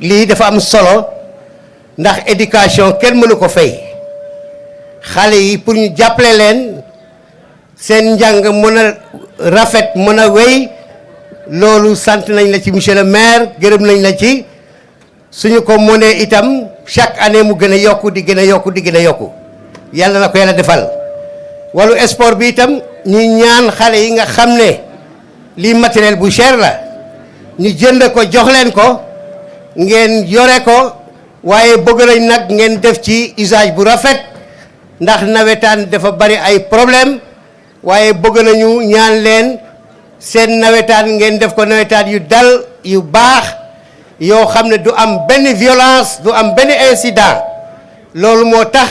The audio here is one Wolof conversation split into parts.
lii dafa am solo ndax éducation kenn mënu ko fay xale yi pour ñu jàppale leen seen njàng mën a rafet mën a wéy loolu sant nañ la ci monsieur le maire gërëm nañ la ci suñu ko mënee itam chaque année mu gën a yokku di gën a yokku di gën a yokku yàlla na ko yàlla defal wàllu sport bi itam ñuy ñaan xale yi nga xam ne lii matériel bu cher la ñu jënd ko jox leen ko ngeen yore ko waaye bëgg nañ nag ngeen def ci usage bu rafet ndax nawetaan dafa bari ay problème waaye bëgg nañu ñaan leen seen nawetaan ngeen def ko nawetaan yu dal yu baax yoo xam ne du am benn violence du am benn incident loolu moo tax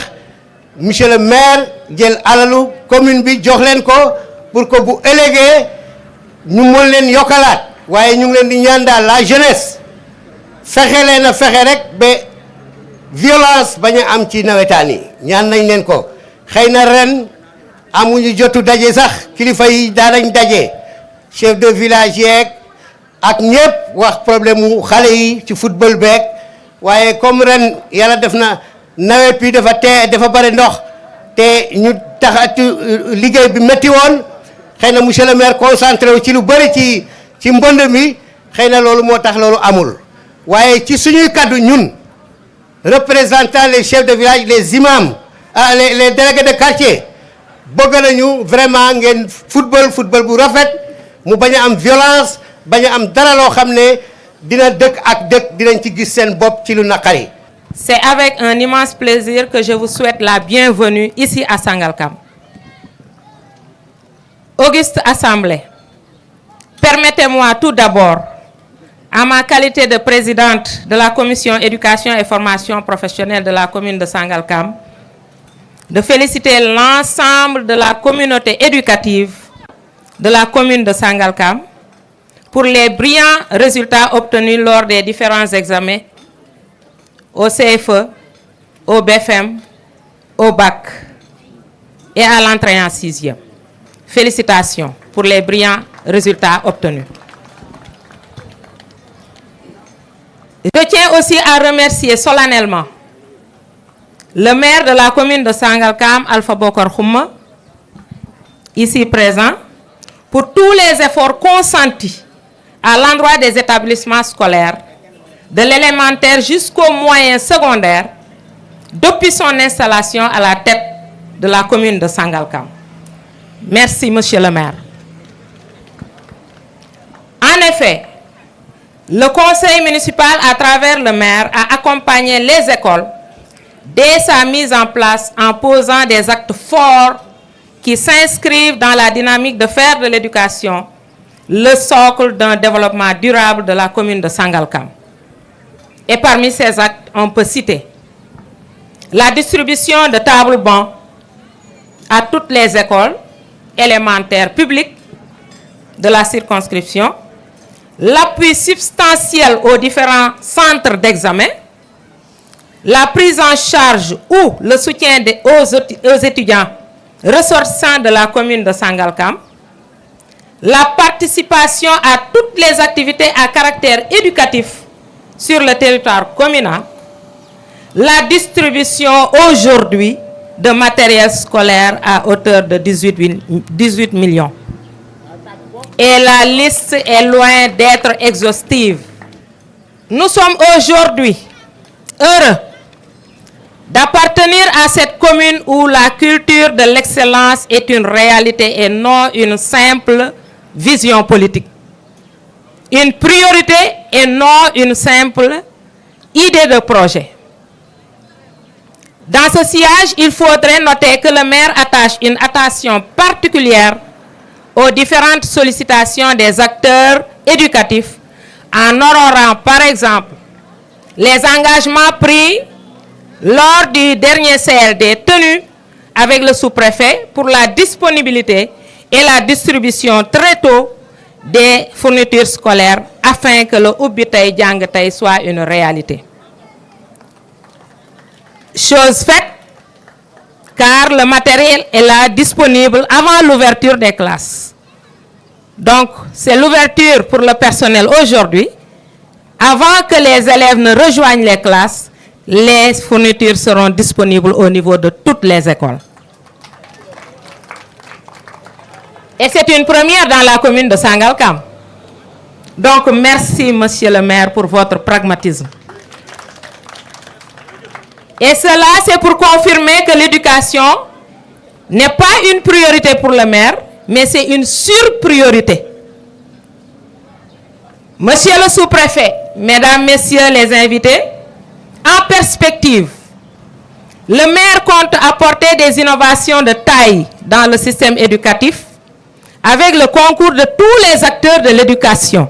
monsieur le maire jël alalu commune bi jox leen ko pour que bu ëllëgee ñu mën leen yokkalaat waaye ñu ngi leen di ñaan daal la jeunesse fexe leen a fexe rek ba violence bañ a am ci nawetaan yi ñaan nañ leen ko xëy na ren amuñu jotu daje sax kilifa yi daanañ daje chef de village yeeg ak ñëpp wax problème mu xale yi ci football beeg waaye comme ren yàlla def na nawet bi dafa bari ndox te ñu taxatu liggéey bi métti woon xëy na monsieur le maire concentré wu ci lu bëri ci mbënd mi xëy na loolu moo tax loolu amul waaye ci suñuy kaddu ñun représentant les chefs de village les imams les délégués de quartier bëgg nañu vraiment ngeen football bu rafet mu bañ a am violence bañ a am dara loo xam ne dina dëkk ak dëkk dinañ ci gis seen bopp ci lu naqari. C'est avec un immense plaisir que je vous souhaite la bienvenue ici à Sangalkam. Auguste Assemblée, permettez-moi tout d'abord, en ma qualité de présidente de la commission éducation et formation professionnelle de la commune de Sangalkam, de féliciter l'ensemble de la communauté éducative de la commune de Sangalkam pour les brillants résultats obtenus lors des différents examens au CFE, au BFM, au bac et à l'entrée en 6e. Félicitations pour les brillants résultats obtenus. Je tiens aussi à remercier solennellement le maire de la commune de Sangalkam, Alpha Bokar Khouma, ici présent, pour tous les efforts consentis à l'endroit des établissements scolaires, de l'élémentaire jusqu'au moyen secondaire, depuis son installation à la tête de la commune de Sangalkam. Merci, monsieur le maire. En effet, le conseil municipal, à travers le maire, a accompagné les écoles dès sa mise en place en posant des actes forts qui s'inscrivent dans la dynamique de faire de l'éducation le socle d'un développement durable de la commune de Sangalkam. Et parmi ces actes, on peut citer la distribution de tables-bancs à toutes les écoles élémentaires publiques de la circonscription, l'appui substantiel aux différents centres d'examen, la prise en charge ou le soutien aux étudiants ressortissants de la commune de Sangalkam, la participation à toutes les activités à caractère éducatif sur le territoire communal, la distribution aujourd'hui de matériel scolaire à hauteur de 18 millions. Et la liste est loin d'être exhaustive. Nous sommes aujourd'hui heureux d'appartenir à cette commune où la culture de l'excellence est une réalité et non une simple vision politique. Une priorité et non une simple idée de projet. Dans ce sillage, il faudrait noter que le maire attache une attention particulière aux différentes sollicitations des acteurs éducatifs en honorant par exemple les engagements pris lors du dernier CLD tenu avec le sous-préfet pour la disponibilité et la distribution très tôt des fournitures scolaires afin que le Ubbi Tay Jàng Tay soit une réalité. Chose faite, car le matériel est là disponible avant l'ouverture des classes. Donc, c'est l'ouverture pour le personnel aujourd'hui, avant que les élèves ne rejoignent les classes, les fournitures seront disponibles au niveau de toutes les écoles. Et c'est une première dans la commune de Sangalkam. Donc merci, monsieur le maire, pour votre pragmatisme. Et cela, c'est pour confirmer que l'éducation n'est pas une priorité pour le maire, mais c'est une surpriorité. Monsieur le sous-préfet, mesdames, messieurs les invités, en perspective, le maire compte apporter des innovations de taille dans le système éducatif avec le concours de tous les acteurs de l'éducation,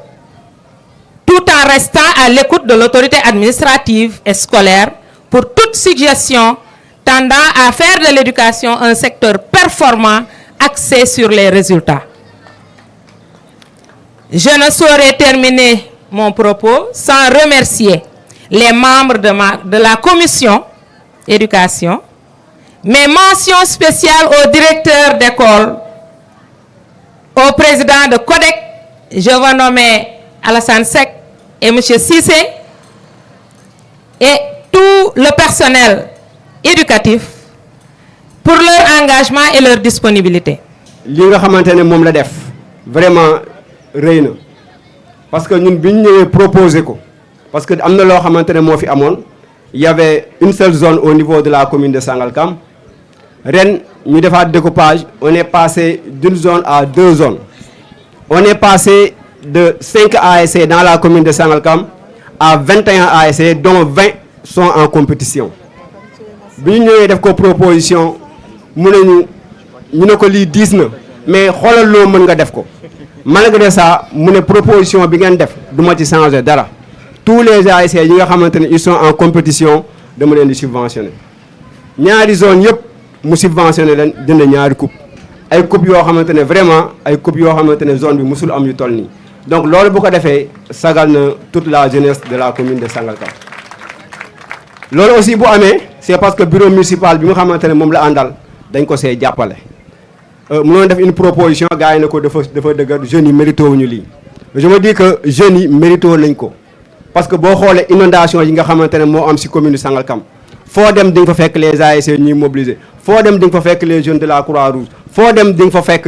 tout en restant à l'écoute de l'autorité administrative et scolaire pour toute suggestion tendant à faire de l'éducation un secteur performant axé sur les résultats. Je ne saurais terminer mon propos sans remercier les membres de la commission éducation, mes mentions spéciales au directeur d'école, au président de CODEC, je vais nommer Alassane Seck et M. Cissé, et tout le personnel éducatif pour leur engagement et leur disponibilité. li nga xamantene mom la def vraiment reyna parce que ñun biñ ñëwé proposer ko parce que amna lo xamantene mo fi amone il y avait une seule zone au niveau de la commune de Sangalkam ren ñu defaat découpage on est passé d'une zone à 2 zones on est passé de 5 ASC dans la commune de Sangalkam à 21 ASC dont 20 sont en compétition biñ ñëwé def ko proposition mu ne ñu ne ko lii 10 na mais xoolal loo mën nga def ko malgré ça mu ne proposition bi ngeen def du ma ci changer dara tous les ASC yi nga xamante ne ils sont en compétition dama leen di subventionner ñaari zone yëpp mu subventionner leen jënd ñaari coupe ay coupe yoo xamante ne vraiment ay coupe yoo xamante ne zone bi musul am yu toll nii donc loolu bu ko defee sagal na toute la jeunesse de la commune de Sangalkam loolu aussi bu amee c'est parce que bureau municipal bi nga xamante ne moom la àndal dañ ko see jàppale mënoon def une proposition gars yi ne ko dafa dëgër jeunes yi mérito wuñu lii je me dis que jeunes yi mérito nañ ko parce que boo xoolee inondation yi nga xamante ne moo am ci commune Sangalkam foo dem di nga fa fekk les ASC ñuy mobiliser foo dem di nga fa fekk les jeunes de la Croix-Rouge foo dem di nga fa fekk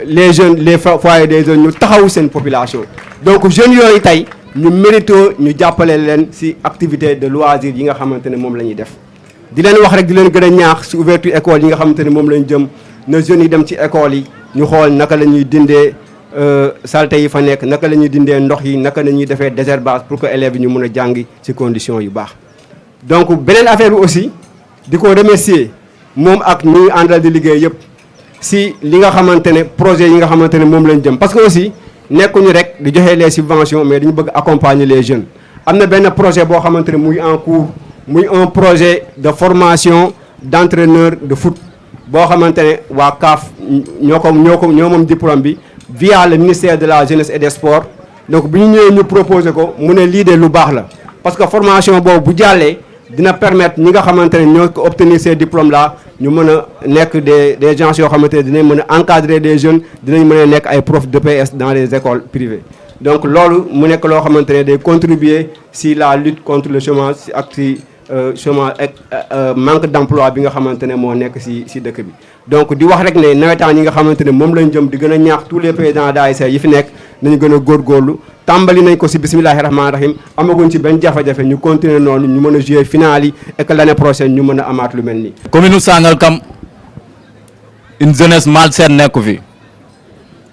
les jeunes les foyers des jeunes ñu taxawu seen population donc jeunes yooyu tey ñu mérito ñu jàppale leen ci activité de loisir yi nga xamante ne moom la ñuy def di leen wax rek di leen gën a ñaax ci ouverture école yi nga xamante ne moom lañ jëm na jeunes yi dem ci école yi ñu xool naka la ñuy dindee saleté yi fa nekk naka la ñuy dindee ndox yi naka la ñuy defee désherbage pour que élèves yi ñu mën a jàngi ci conditions yu baax. donc beneen affaire bi aussi di ko remercier moom ak ñuy àndal di liggéey yëpp ci li nga xamante ne projet yi nga xamante ne moom lañ jëm parce que aussi nekkuñu rek di joxe les subventions mais dañu bëgg accompagner les jeunes am na benn projet boo xamante ne muy en cours muy un projet de formation d'entraîneur de foot. boo xamante ne waa CAF ñoo moom diplôme bi via le ministère de la jeunesse et des sports donc bi ñu ñëwee ñu proposé ko mu ne lii de lu baax la parce que formation boobu bu jàllee dina permettre ñi nga xamante ne ñoo ko obtenir ces diplômes là ñu mën a nekk des gens yoo xamante ne dinañ mën a encadrer des jeunes dinañ mën a nekk ay profs d'EPS dans les écoles privées donc loolu mu nekk loo xamante ne day contribuer si la lutte contre le chômage si ak si chômage ak manque d'emploi bi nga xamante ne moo nekk ci dëkk bi donc di wax rek ne nawetaan yi nga xamante ne moom lañ jëm di gën a ñaax tous les présidents d'ASC yi fi nekk nañu gën a góorgóorlu tàmbali nañ ko ci bismillahi rahmaani rahim amaguñ ci benn jafe-jafe ñu continuer noonu ñu mën a jouer finale yi et que l'année prochaine ñu mën a amaat lu mel nii. commune Sangalkam une jeunesse malsaine nekku fi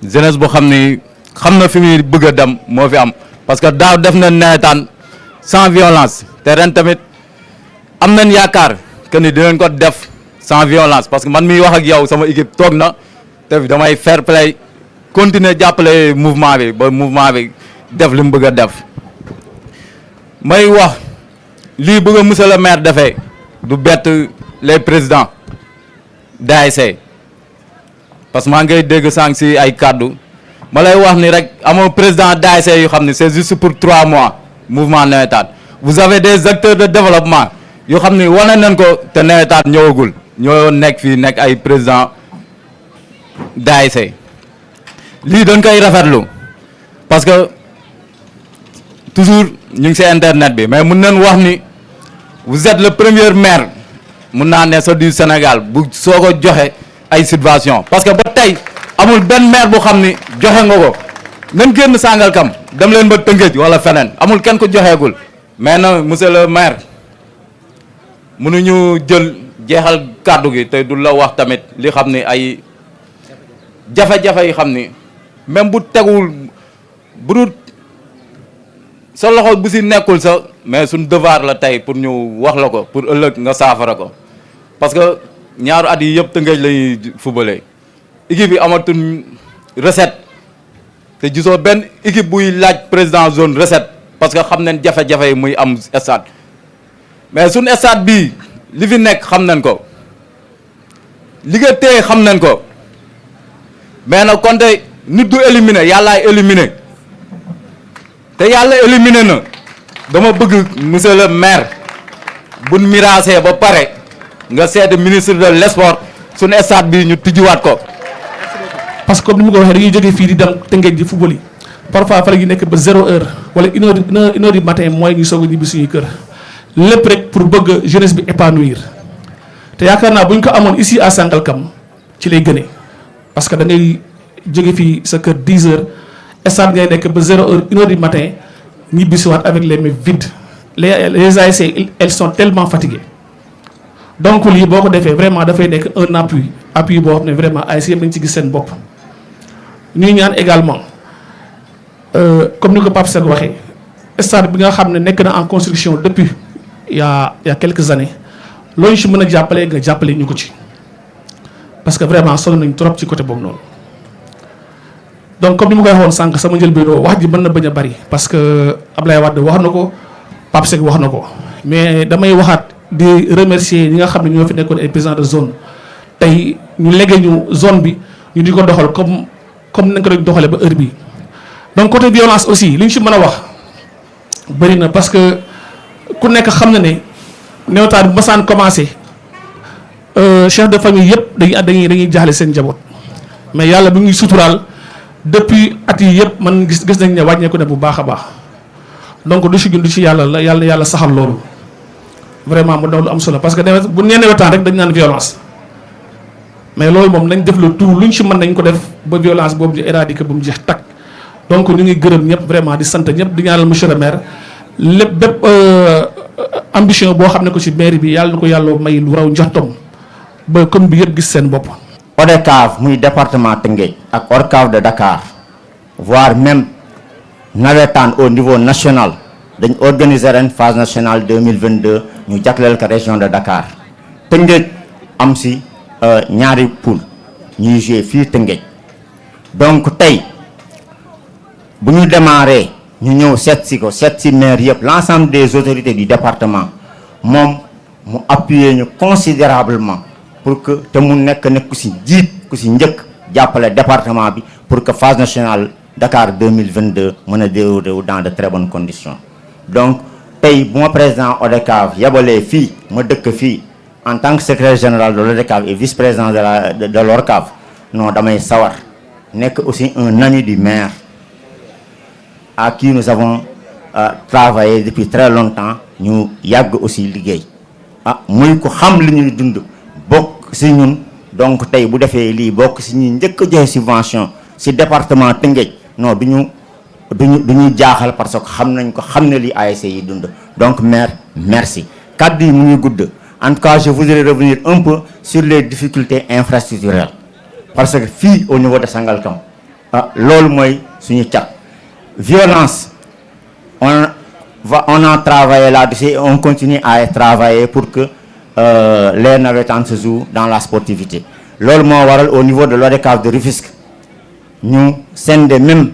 jeunesse boo xam ni xam na fi muy bëgg a dem moo fi am parce que daaw def na nawetaan sans violence te ren tamit. am nañ yaakaar que ni dinañ ko def sans violence parce que man miy wax ak yow sama équipe toog na te damay fair play continuer jàppale mouvement bi ba mouvement bi def li mu bëgg a def may wax lii bëgg a monsieur le maire defee du bett les présidents d'ASC parce que maa ngay dégg sànq si ay kàddu ma lay wax ni rek amoo président d'ASC yu xam ne c'est juste pour 3 mois mouvement nawetaan vous avez des acteurs de développement yoo xam ni wane nañ ko te nawetaan ñëwagul ñoo nekk fii nekk ay président d'ASC lii dañ koy rafetlu parce que toujours ñu ngi si internet bi mais mun nañ wax ni vous êtes le premier maire mun naa ne sa du Sénégal bu soo ko joxe ay subvention parce que ba tey amul benn maire bu xam ni joxe nga ko nañ génn Sangalkam dem leen ba Tëngéej wala feneen amul kenn ko joxeegul mais na monsieur le maire mënuñu jël jeexal kàddu gi te du la wax tamit li xam ni ay jafe-jafe yi xam ni même bu tegul bu dul sa loxo bu si nekkul sa mais suñ devoir la tey pour ñu wax la ko pour ëllëg nga saafara ko parce que ñaaru at yi yëpp Tëngéej lañuy footballé équipe yi amatuñ recette te gisoo benn équipe buy laaj président zone recette parce que xam nañ jafe-jafe yi muy am stade mais suñ stade bii li fi nekk xam nañ ko li nga téye xam nañ ko mais nag kon tey nit du éliminer yàllaay éliminer te yàlla éliminer na dama bëgg monsieur le maire buñ miraasee ba pare nga seeti ministre de sport suñu stade bi ñu tijjiwaat ko. parce que comme ni mu ko waxee dañuy jógee fii di dem Tëngéej di football yi parfois fa la ñuy nekk ba 0 heure wala une heure du matin mooy ñu soog a ñibbi suñuy kër lépp rek pour bëgg jeunesse bi épanouir te yaakaar naa bu ñu ko amoon ici à Sangalkam ci lay gënee parce que da ngay jóge fii sa kër 10 heures stade ngay nekk ba 0 heure une heure du matin ñibbi si waat avec les mains vides les ASC elles sont tellement fatiguées donc lii boo ko defee vraiment dafay nekk un appui boo xam ne vraiment ASC yëpp nañ ci gis seen bopp. ñuy ñaan également comme ni ko Pape Seck waxee stade bi nga xam ne nekk na en construction depuis il y a quelques années loolu ci mën a jàppale nga jàppale ñu ko ci parce que vraiment sonn nañ trop ci côté boobu noonu. donc comme ni ma koy waxoon sànq sama njëlbéenoo wax ji mën na bañ a bari parce que Ablaye Wade wax na ko Pape Seck wax na ko mais damay waxaat di remercier ñi nga xam ne ñoo fi nekkoon ay président de zone tey ñu léegi ñu zone bi ñu di ko doxal comme nañ ko doon doxalee ba heure bii. donc côté violence aussi li ñu ci mën a wax bëri na parce que ku nekk xam na ne nawetaan bu masaan commencé chef de famille yëpp dañuy jaaxle seen njaboot mais yàlla bi ñuy suturaal. depuis at yi yëpp man gis nañ ne wàññeeku ne bu baax a baax donc du ci yàlla la yàlla saxal loolu vraiment mu doon lu am solo parce que bu nee nawetaan rek dañ naan violence mais loolu moom nañ def le tout luñ ci mën nañ ko def ba violence boobu ñu éradiquer bu mu jeex takk donc ñu ngi gërëm ñëpp vraiment di sant ñëpp di ñaanal monsieur le maire lépp bépp ambition boo xam ne ko ci maire bi yàlla na ko yàlla may lu raw njortam ba commune bi yëpp gis seen bopp. ODCAV muy département Tëngéej ak ORCAV de Dakar voire même nawetaan au niveau national dañ organiser ren phase nationale 2022 ñu jagleel ko région de Dakar Tëngéej am si ñaari poule ñuy jouer fii Tëngéej donc tey bu ñu démarré ñu ñëw seet si maire yëpp l'ensemble des autorités du département moom mu appuyer ñu considérablement pour que te mu nekk ku si jiit ku si njëkk jàppale département bi pour que phase nationale Dakar 2022 mën a dérouler dans de très bonnes conditions donc tey bu ma président ODCAV yabalee fii ma dëkk fii en tant que secrétaire général de l'ODCAV et vice-président de l'ORCAV non damay sawar nekk aussi un ami du maire à qui nous avons travaillé depuis très longtemps ñu yàgg aussi liggéey muy ko xam li ñuy dund bokk si ñun donc tey bu defee lii bokk si ñuy njëkk a joxe subvention si département Tëngéej non du ñu jaaxal parce que xam nañ ko xam ne lii ASC yi dund donc maire merci kaddu yi mu ngi gudd en tout cas je voudrais revenir un peu sur les difficultés infrastructurelles parce que fii au niveau de Sangalkam loolu mooy suñu cat violence on a travaillé là-dessus et on continue à travailler pour que les navétanes se jouent dans la sportivité loolu moo waral au niveau de l'ODCAV de Rufisque ñu scinder même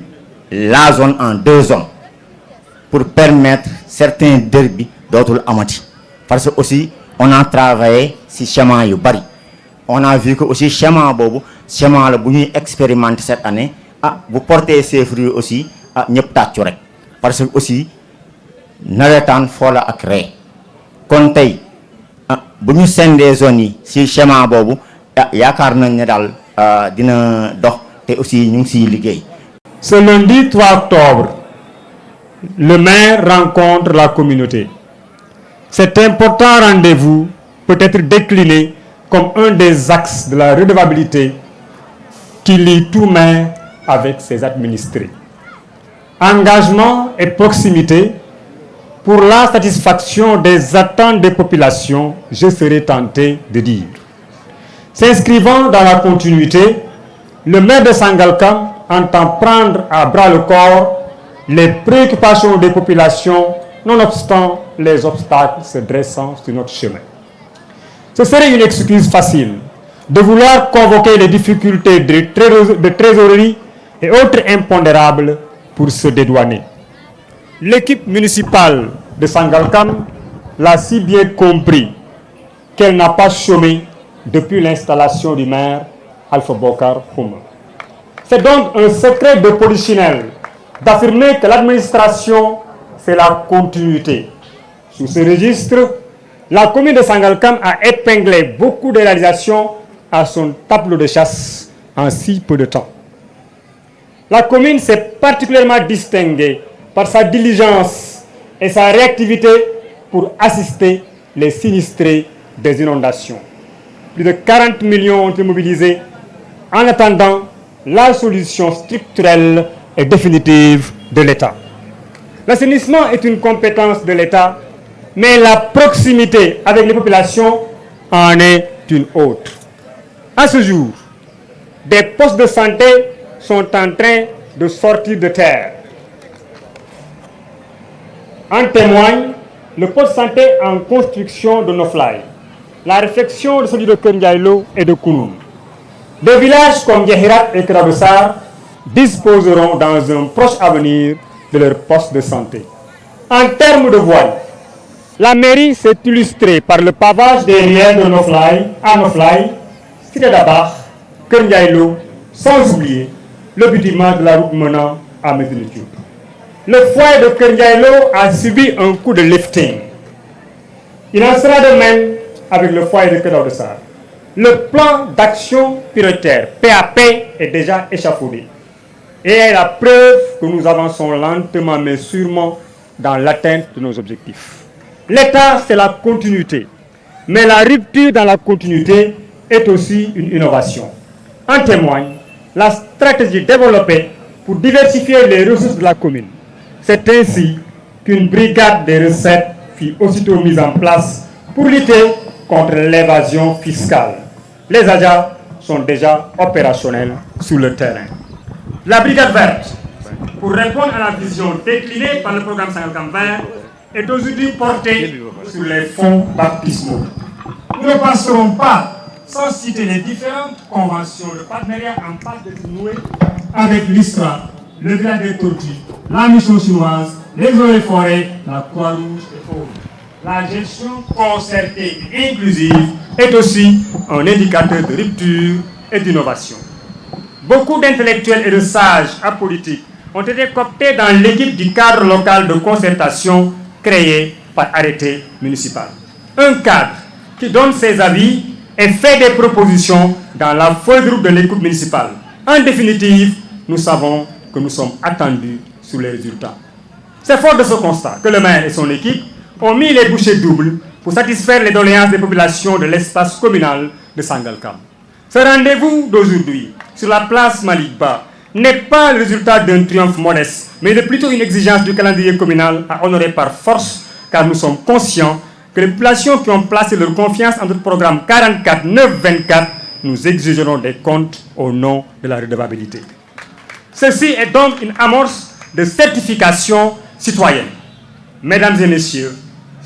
la zone en 2 zones pour permettre certains derby dootul amati parce que aussi on a travaillé si schéma yu bari on a vu que aussi schéma boobu schéma la bu ñuy expérimenter cette année bu porter ses fruits aussi ñëpp tàccu rek parce que aussi nawetaan foola ak ree kon tey bu ñu sendee zones yi si schéma boobu yaakaar nañ ne daal dina dox te aussi ñu ngi siy liggéey. Ce lundi 3 octobre le maire rencontre la communauté. Cet important rendez-vous peut être décliné comme un des axes de la redevabilité qui lie tout maire avec ses administrés. Engagement et proximité pour la satisfaction des attentes des populations, je serais tenté de dire. S'inscrivant dans la continuité, le maire de Sangalkam entend prendre à bras le corps les préoccupations des populations, nonobstant les obstacles se dressant sur notre chemin. Ce serait une excuse facile de vouloir convoquer les difficultés de trésorerie et autres impondérables pour se dédouaner. L'équipe municipale de Sangalkam l'a si bien compris qu'elle n'a pas chômé depuis l'installation du maire Alpha Bokar Houma. C'est donc un secret de polichinelle d'affirmer que l'administration, c'est la continuité. Sous ce registre, la commune de Sangalkam a épinglé beaucoup de réalisations à son tableau de chasse en si peu de temps. La commune s'est particulièrement distinguée par sa diligence et sa réactivité pour assister les sinistrés des inondations. Plus de 40 millions ont été mobilisés en attendant la solution structurelle et définitive de l'État. L'assainissement est une compétence de l'État, mais la proximité avec les populations en est une autre. À ce jour, des postes de santé sont en train de sortir de terre. En témoigne le poste de santé en construction de Noflay, la réflexion de celui de Kenyailo et de Kounoum. Des villages comme Yehirat et Keradossar disposeront dans un proche avenir de leur poste de santé. En termes de voies, la mairie s'est illustrée par le pavage des rivières de Noflay, à Noflay, Cité d'Abach, Kenyailo, sans oublier le bâtiment de la route menant à Medinitube. Le foyer de Kenyailo a subi un coup de lifting. Il en sera de même avec le foyer de Keradossar. Le plan d'action prioritaire, PAP, est déjà échafaudé et est la preuve que nous avançons lentement mais sûrement dans l'atteinte de nos objectifs. L'État, c'est la continuité, mais la rupture dans la continuité est aussi une innovation. En témoigne la stratégie développée pour diversifier les ressources de la commune. C'est ainsi qu'une brigade des recettes fut aussitôt mise en place pour lutter contre l'évasion fiscale. Les agents sont déjà opérationnels sur le terrain. La brigade verte, pour répondre à la vision déclinée par le programme Sangalkam Vert, est aujourd'hui portée sur les fonds baptismaux. Nous ne passerons pas sans citer les différentes conventions de partenariat en passe de nouer avec l'ISRA, le village des tortues, la mission chinoise, les eaux et forêts, la Croix-Rouge et autres. La gestion concertée et inclusive est aussi un indicateur de rupture et d'innovation. Beaucoup d'intellectuels et de sages apolitiques ont été cooptés dans l'équipe du cadre local de concertation créé par arrêté municipal. Un cadre qui donne ses avis et fait des propositions dans la feuille de route de l'équipe municipale. En définitive, nous savons que nous sommes attendus sur les résultats. C'est fort de ce constat que le maire et son équipe ont mis les bouchées doubles pour satisfaire les doléances des populations de l'espace communal de Sangalkam. Ce rendez-vous d'aujourd'hui sur la place Malikba n'est pas le résultat d'un triomphe modeste, mais de plutôt une exigence du calendrier communal à honorer par force, car nous sommes conscients que les populations qui ont placé leur confiance en notre programme 44-9-24, nous exigerons des comptes au nom de la redevabilité. Ceci est donc une amorce de certification citoyenne. Mesdames et messieurs,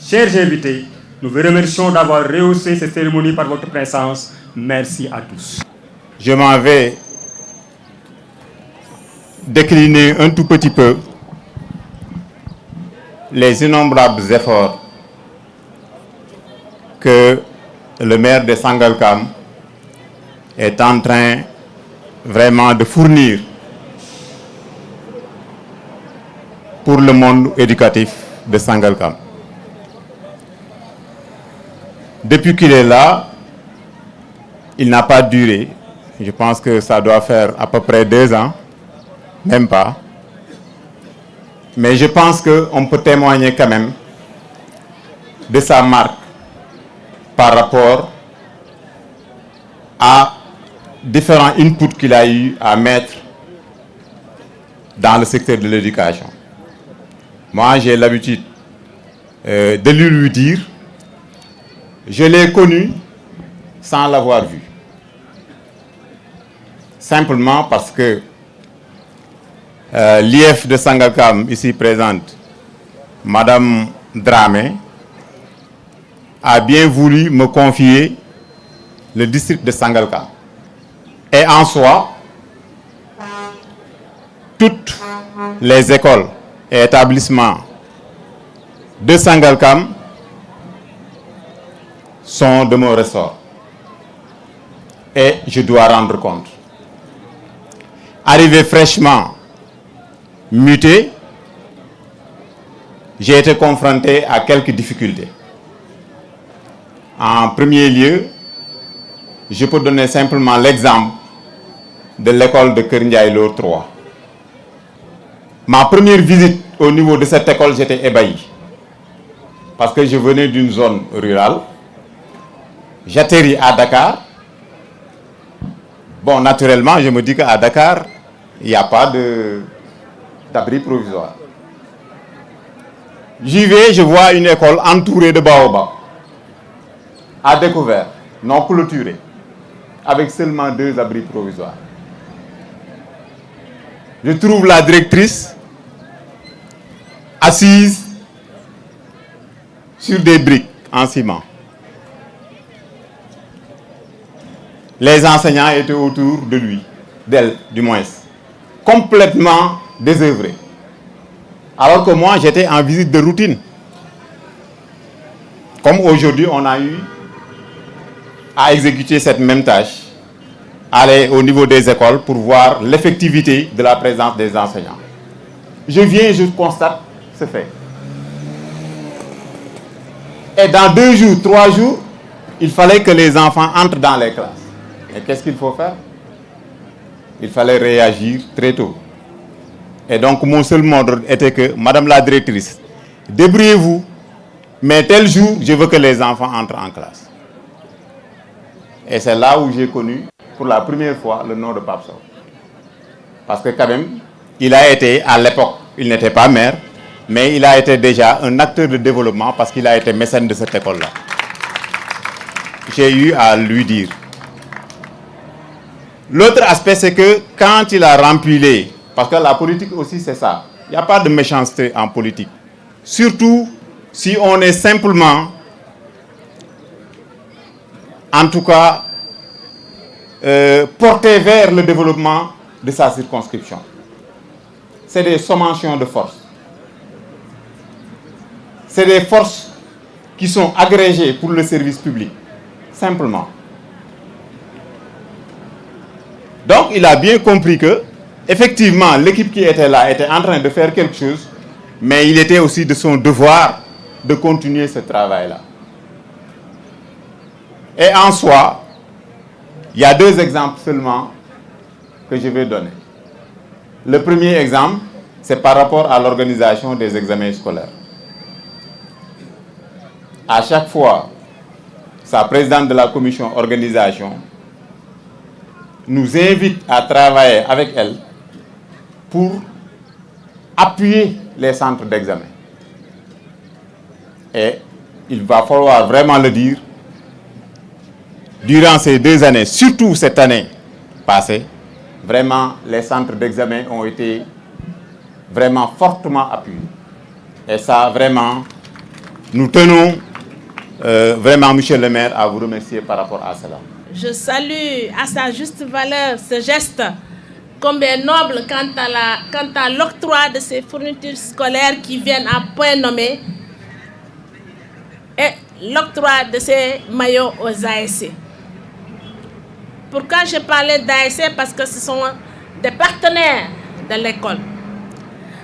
chers invités, nous vous remercions d'avoir rehaussé cette cérémonie par votre présence. Merci à tous. Je m'en vais décliner un tout petit peu les innombrables efforts que le maire de Sangalkam est en train vraiment de fournir pour le monde éducatif de Sangalkam. Depuis qu'il est là, il n'a pas duré. Je pense que ça doit faire à peu près 2 ans, même pas. mais je pense qu'on peut témoigner quand même de sa marque par rapport à différents inputs qu'il a eu à mettre dans le secteur de l'éducation. Moi, j'ai l'habitude de lui dire, je l'ai connu sans l'avoir vu. Simplement parce que l'IF de Sangalkam, ici présente, Madame Dramé, a bien voulu me confier le district de Sangalkam. Et en soi, toutes les écoles et établissements de Sangalkam sont de mon ressort. Et je dois rendre compte. Arrivé fraîchement muté, j'ai été confronté à quelques difficultés. En premier lieu, je peux donner simplement l'exemple de l'école de Keur Ndiaye Lo 3. Ma première visite au niveau de cette école, j'étais ébahi. Parce que je venais d'une zone rurale. J'atterris à Dakar. Bon, naturellement, je me dis qu'à Dakar, il n'y a pas d'abri provisoire. J'y vais, je vois une école entourée de baobabs, à découvert, non clôturée, avec seulement 2 abris provisoires. Je trouve la directrice assise sur des briques en ciment. Les enseignants étaient autour de lui, d'elle du moins, complètement désœuvrés. Alors que moi, j'étais en visite de routine. Comme aujourd'hui, on a eu à exécuter cette même tâche, aller au niveau des écoles pour voir l'effectivité de la présence des enseignants. Je viens et je constate ce fait. Et dans 2 jours, 3 jours, il fallait que les enfants entrent dans les classes. Et qu'est-ce qu'il faut faire? Il fallait réagir très tôt. Et donc mon seul mot était que, Madame la directrice, débrouillez-vous, mais tel jour, je veux que les enfants entrent en classe. Et c'est là où j'ai connu, pour la première fois, le nom de Pape Sow. Parce que quand même, il a été, à l'époque, il n'était pas maire, mais il a été déjà un acteur de développement parce qu'il a été mécène de cette école-là. J'ai eu à lui dire. L'autre aspect, c'est que quand il a rempli parce que la politique aussi, c'est ça. Il n'y a pas de méchanceté en politique. Surtout si on est simplement, en tout cas, porté vers le développement de sa circonscription. C'est des sommations de force. C'est des forces qui sont agrégées pour le service public, simplement. Donc, il a bien compris que, effectivement, l'équipe qui était là était en train de faire quelque chose, mais il était aussi de son devoir de continuer ce travail-là. Et en soi, il y a 2 exemples seulement que je vais donner. Le premier exemple, c'est par rapport à l'organisation des examens scolaires. À chaque fois, sa présidente de la commission organisation nous invite à travailler avec elle pour appuyer les centres d'examen. Et il va falloir vraiment le dire, durant ces 2 années, surtout cette année passée, vraiment les centres d'examen ont été vraiment fortement appuyés. Et ça, vraiment, nous tenons vraiment, monsieur le maire, à vous remercier par rapport à cela. Je salue à sa juste valeur ce geste combien noble quant à l'octroi de ces fournitures scolaires qui viennent à point nommé et l'octroi de ces maillots aux ASC. Pourquoi je parlais d'ASC? Parce que ce sont des partenaires de l'école.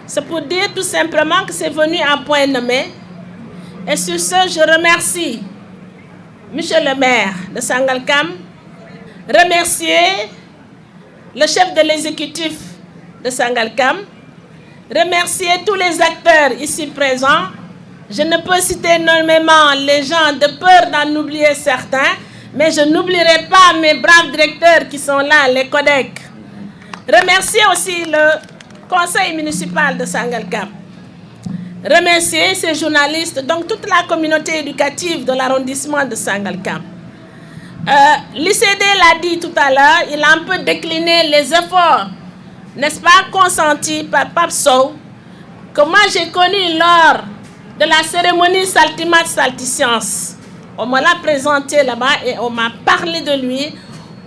C'est pour dire tout simplement que c'est venu à point nommé. Et sur ce, je remercie monsieur le maire de Sangalkam, remercier le chef de l'exécutif de Sangalkam, remercier tous les acteurs ici présents. Je ne peux citer nommément les gens de peur d'en oublier certains, mais je n'oublierai pas mes braves directeurs qui sont là, les CODEC. Remercier aussi le conseil municipal de Sangalkam. Remercier ces journalistes, donc toute la communauté éducative de l'arrondissement de Sangalkam. L'ICD l'a dit tout à l'heure, il a un peu décliné les efforts, n'est-ce pas, consentis par Pape Sow, que moi j'ai connu lors de la cérémonie Saltimat Saltiscience. On me l'a présenté là-bas et on m'a parlé de lui.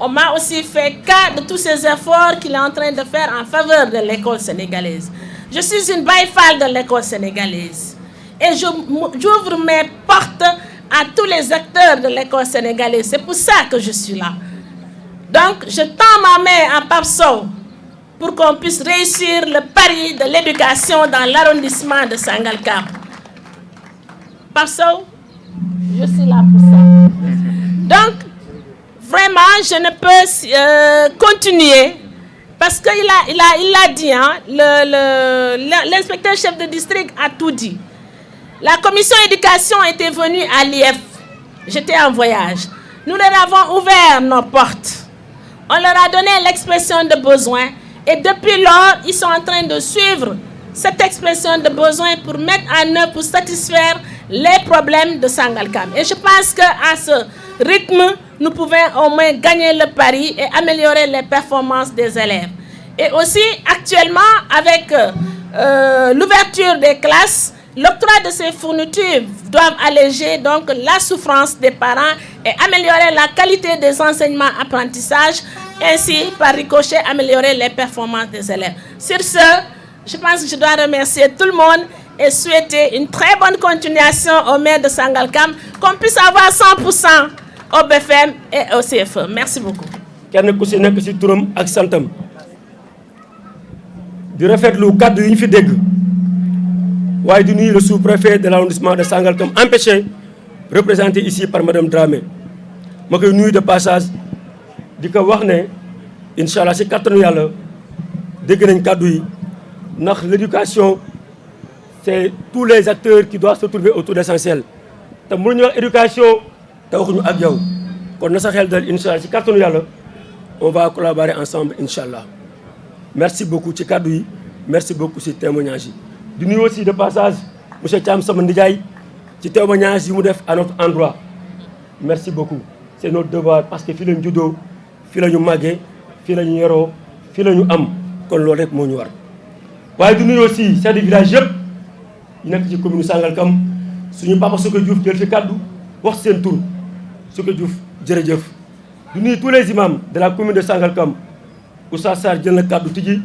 On m'a aussi fait cas de tous ces efforts qu'il est en train de faire en faveur de l'école sénégalaise. Je suis une baïfale de l'école sénégalaise et j'ouvre mes portes à tous les acteurs de l'école sénégalaise. C'est pour ça que je suis là. Donc, je tends ma main à Pape Sow pour qu'on puisse réussir le pari de l'éducation dans l'arrondissement de Sangalkam. Pape Sow, je suis là pour ça. Donc, vraiment, je ne peux continuer parce qu'il l'a dit, hein, l'inspecteur chef de district a tout dit. La commission éducation était venue à l'IF. J'étais en voyage. Nous leur avons ouvert nos portes. On leur a donné l'expression de besoin et depuis lors, ils sont en train de suivre cette expression de besoin pour mettre en œuvre, pour satisfaire les problèmes de Sangalkam. Et je pense qu'à ce rythme, nous pouvons au moins gagner le pari et améliorer les performances des élèves. Et aussi, actuellement, avec l'ouverture des classes, l'octroi de ces fournitures doit alléger donc la souffrance des parents et améliorer la qualité des enseignements-apprentissages, ainsi, par ricochet, améliorer les performances des élèves. Sur ce, je pense que je dois remercier tout le monde et souhaiter une très bonne continuation au maire de Sangalkam, qu'on puisse avoir 100% au BFM et au CFE. Merci beaucoup. kenn ku si nekk si turam ak santam di rafetlu kàddu yi ñu fi dégg waaye di nuyu le sous-préfet de l'arrondissement de Sangalkam empêché représenté ici par madame Dramé ma koy nuyu de passage di ko wax ne incha allah si kàttanu yàlla dégg nañ kàddu yi ndax l'éducation c'est tous les acteurs qui doivent se trouver autour de l'essentiel te mënuñu wax éducation te waxuñu ak yow kon na sa xel dal incha allah si kàttanu yàlla on va collaborer ensemble incha allah merci beaucoup ci kàddu yi merci beaucoup ci témoignage yi. di nuyu aussi de passage monsieur Thiam sama ndijaay ci témoignage yi mu def à notre endroit merci beaucoup c'est notre devoir parce que fii la ñu juddoo fii la ñu màggee fii la ñu yoroo fii la ñu am kon loolu rek moo ñu war. waaye di nuyu aussi chef de village yëpp yi nekk ci commune Sangalkam suñu papa Souké Diouf jël fi kàddu wax seen tur Souké Diouf jërëjëf. di nuyu tous les imams de la commune de Sangalkam Oustaz Sarr jël na kàddu tijji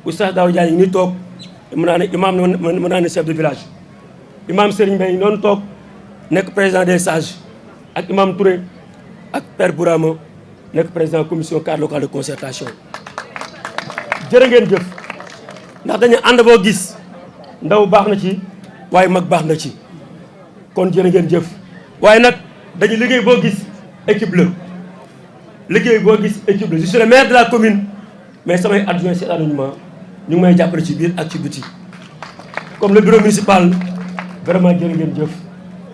Oustaz Daouda Diagne ngi nii toog mën naa ne imam mën naa ne chef de village imam Serigne Mbaye noonu toog nekk président des sages ak imam Touré ak père Bourama nekk président commission cadre locale de concertation jërë ngeen jëf ndax dañu ànd boo gis ndaw baax na ci waaye mag baax na ci kon jërë ngeen jëf waaye nag dañu liggéey boo gis équipe la liggéey boo gis équipe la je suis le maire de la commune mais samay adjoint ci arrondissement ñu ngi may jàppale ci biir ak ci biti comme le bureau municipal vraiment jërë ngeen jëf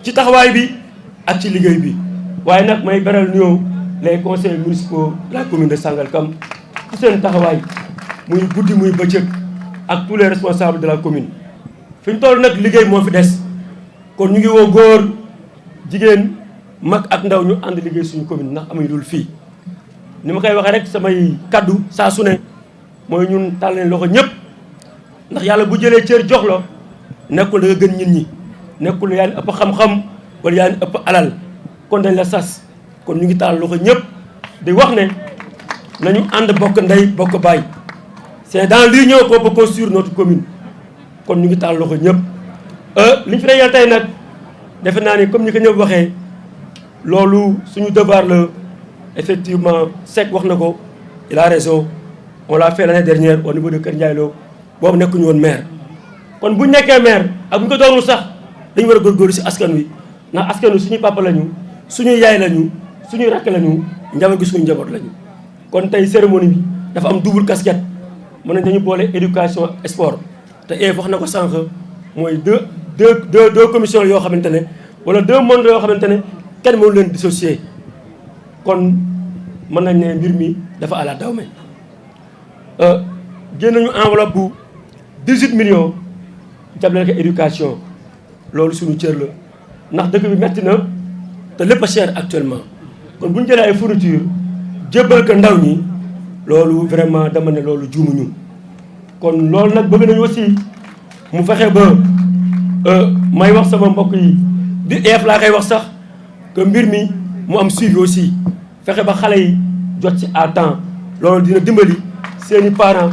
ci taxawaay bi ak ci liggéey bi waaye nag may beral nuyoo les conseils municipaux de la commune de Sangalkam ci seen taxawaay muy guddi muy bëccëg ak tous les responsables de la commune fi ñu toll nag liggéey moo fi des kon ñu ngi woo góor jigéen mag ak ndaw ñu ànd liggéey suñu commune ndax amuñu dul fii ni ma koy waxee rek samay kaddu saa su ne mooy ñun tàll leen loxo ñëpp ndax yàlla bu jëlee cër jox la nekkul da nga gën nit ñi nekkul yaa ni ëpp xam-xam wala yaa ni ëpp alal kon dañ la sas kon ñu ngi tàll loxo ñëpp di wax ne nañu ànd bokk ndey bokk baay c'est dans l'union qu'on peut construire notre commune kon ñu ngi tàll loxo ñëpp li ñu fi dajeel tey nag defe naa ni comme ni ko ñëpp waxee loolu suñu devoir la effectivement Seck wax na ko il a raison on l'a fait l'année dernière au niveau de Kër Ndiaye Lo boobu nekkuñu woon maire kon bu ñu nekkee maire ak bu ñu ko doonul sax dañu war a góorgóorlu si askan wi ndax askan wi suñu papa lañu suñuy yaay lañu suñuy rakk lañu njaboot gi suñu njaboot lañu. kon tey cérémonie bi dafa am double casquette mën nañ dañu boole éducation sport te wax na ko sànq mooy deux commissions yoo xamante ne wala 2 mondes yoo xamante ne kenn mënu leen dissocier kon mën nañ ne mbir mi dafa àla daw me génn nañu enveloppe bu 18 millions jagleel ko éducation loolu suñu cër la ndax dëkk bi metti na te lépp a cher actuellement kon bu ñu jëlee ay fourniture jébbal ko ndaw ñi loolu vraiment dama ne loolu juumuñu kon loolu nag bëgg nañu aussi mu fexe ba may wax sama mbokk yi di laa koy wax sax que mbir mi mu am suivi aussi fexe ba xale yi jot ci à temps loolu dina dimbali seeni parents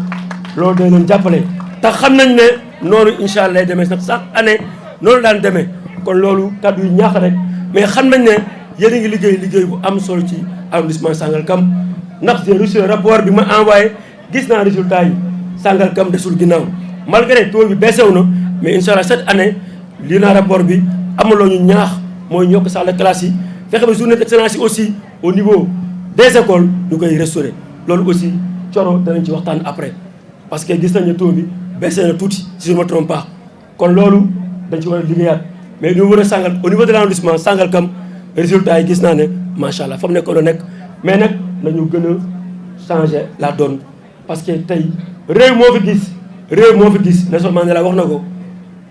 loolu day leen jàppale tax xam nañ ne noonu incha allah lay demee sax chaque année noonu daan demee kon loolu kàddu yi ñaax rek mais xam nañ ne yéen a ngi liggéey bu am solo ci arrondissement Sangalkam ndax j'ai reçu rapport bi ma envoyé gis naa résultat yi Sangalkam desul ginnaaw malgré taux bi baissé wu na mais incha allah cette année lii naa rapport bi amuloo ñu ñaax mooy ñokk salle de classe yi fexe ba journée d'excellence yi aussi au niveau des écoles ñu koy restaurer loolu aussi coro danañ ci waxtaan après parce que gis nañ ne taux bi baissé na tuuti si je ne me trompe pas kon loolu dañ ci war a liggéeyaat mais ñu war a Sangal au niveau de l'arrondissement Sangalkam résultat yi gis naa ne macha allah fa mu nekkoon nekk mais nag nañu gën a changer la donne parce que tey réew moo fi gis Nelson Mandela wax na ko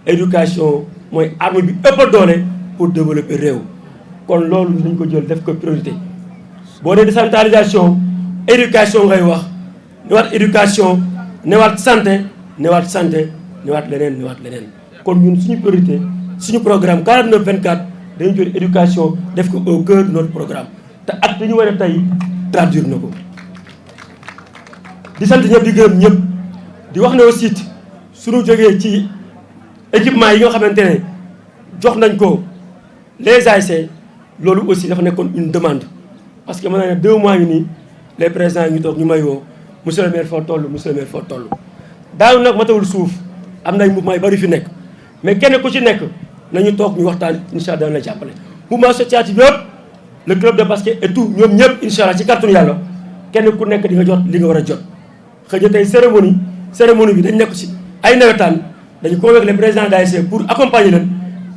éducation mooy arme bi ëpp doole pour développer réew kon loolu dañ ko jël def ko priorité boo dee décentralisation éducation ngay wax newaat éducation newaat santé newaat leneen kon ñun suñu priorité suñu programme 49-24 dañu jël éducation def ko au cœur de notre programme te ak dañu war a tey traduire na ko di sant ñëpp di gërëm ñëpp di wax ne aussi suñu jógee ci équipement yi nga xamante ne jox nañ ko les ASC loolu aussi dafa nekkoon une demande parce que mën naa ne 2 mois yi nii les présidents yi ñu toog ñu may woo monsieur le maire foo toll daaw nag matawul suuf am na ay mouvement yu bari fi nekk mais kenn ku ci nekk nañu toog ñu waxtaan incha allah dana la jàppale mouvement associatif yëpp le club de basket et tout ñoom ñëpp incha allah ci kàttanu yàlla kenn ku nekk di nga jot li nga war a jot xëy na tey cérémonie bi dañ nekk ci ay nawetaan dañu convoqué les présidents d'ASC pour accompagner leen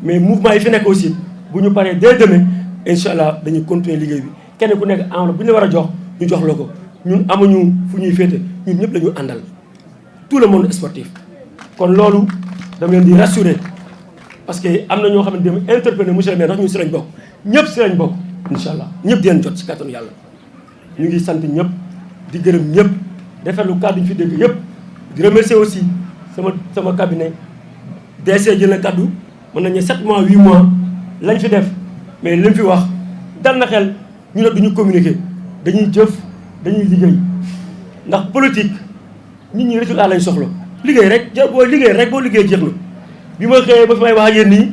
mais mouvement yi fi nekk aussi bu ñu paree dès demain incha allah dañuy continuer liggéey bi kenn ku nekk enveloppe bu ñu la war a jox ñu jox la ko ñun amuñu fu ñuy féete ñun ñëpp la ñu àndal tout le monde sportif kon loolu dama leen di rassurer parce que am na ñoo xam ne dem interpellé monsieur le maire ndax ñun si lañ bokk ñëpp si lañ bokk incha allah ñëpp di leen jot si kattanu yàlla ñu ngi sant ñëpp di gërëm ñëpp defetlu kàddu ñu fi dégg yëpp di remercier aussi sama cabinet DC jël na kàddu mën nañu 7 mois 8 mois lañ fi def mais li mu fi wax dal na xel ñu ne duñu communiquer dañuy jëf dañuy liggéey ndax politique nit ñi résultat lañ soxla liggéey rek boo liggéey jeex na bi ma xëyee ba fi may wax ak yéen nii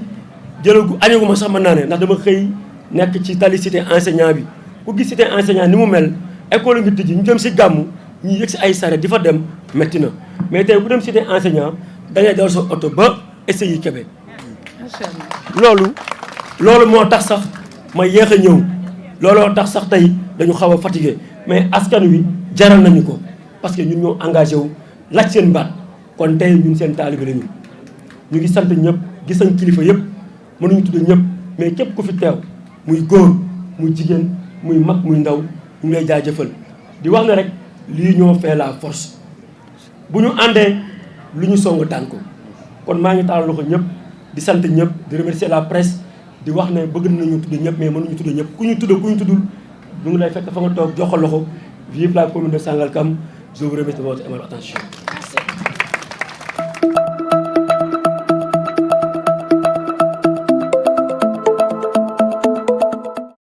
jëlagu añagu ma sax mën naa ne ndax dama xëy nekk ci tali cité enseignant bi ku gis cité enseignant ni mu mel école ngi tëj ñu jëm si gàmmu ñu yëg si ay saret di fa dem métti na mais tey bu dem cité enseignant da ngay dawal sa oto ba essayer Kébé loolu moo tax sax ma yéex a ñëw looloo tax sax tey dañu xaw a fatigué mais askan wi jaral nañu ko parce que ñun ñoo engagé wu laaj seen baat kon tey ñun seen taalibe lañu ñu ngi sant ñëpp gis nañ kilifa yëpp mënuñu tudd ñëpp mais képp ku fi teew muy góor muy jigéen muy mag muy ndaw ñu ngi lay jaajëfal di wax ne rek lii ñoo fait la force bu ñu àndee lu ñu song daan ko kon maa ngi taal loxo ñëpp di sant ñëpp di remercier la presse di wax ne bëgg nañu tudd ñëpp mais mënuñu tudd ñëpp ku ñu tuddul ñu ngi lay fekk fa nga toog jox ko loxo vive la commune de Sangalkam je vous remercie de votre attention.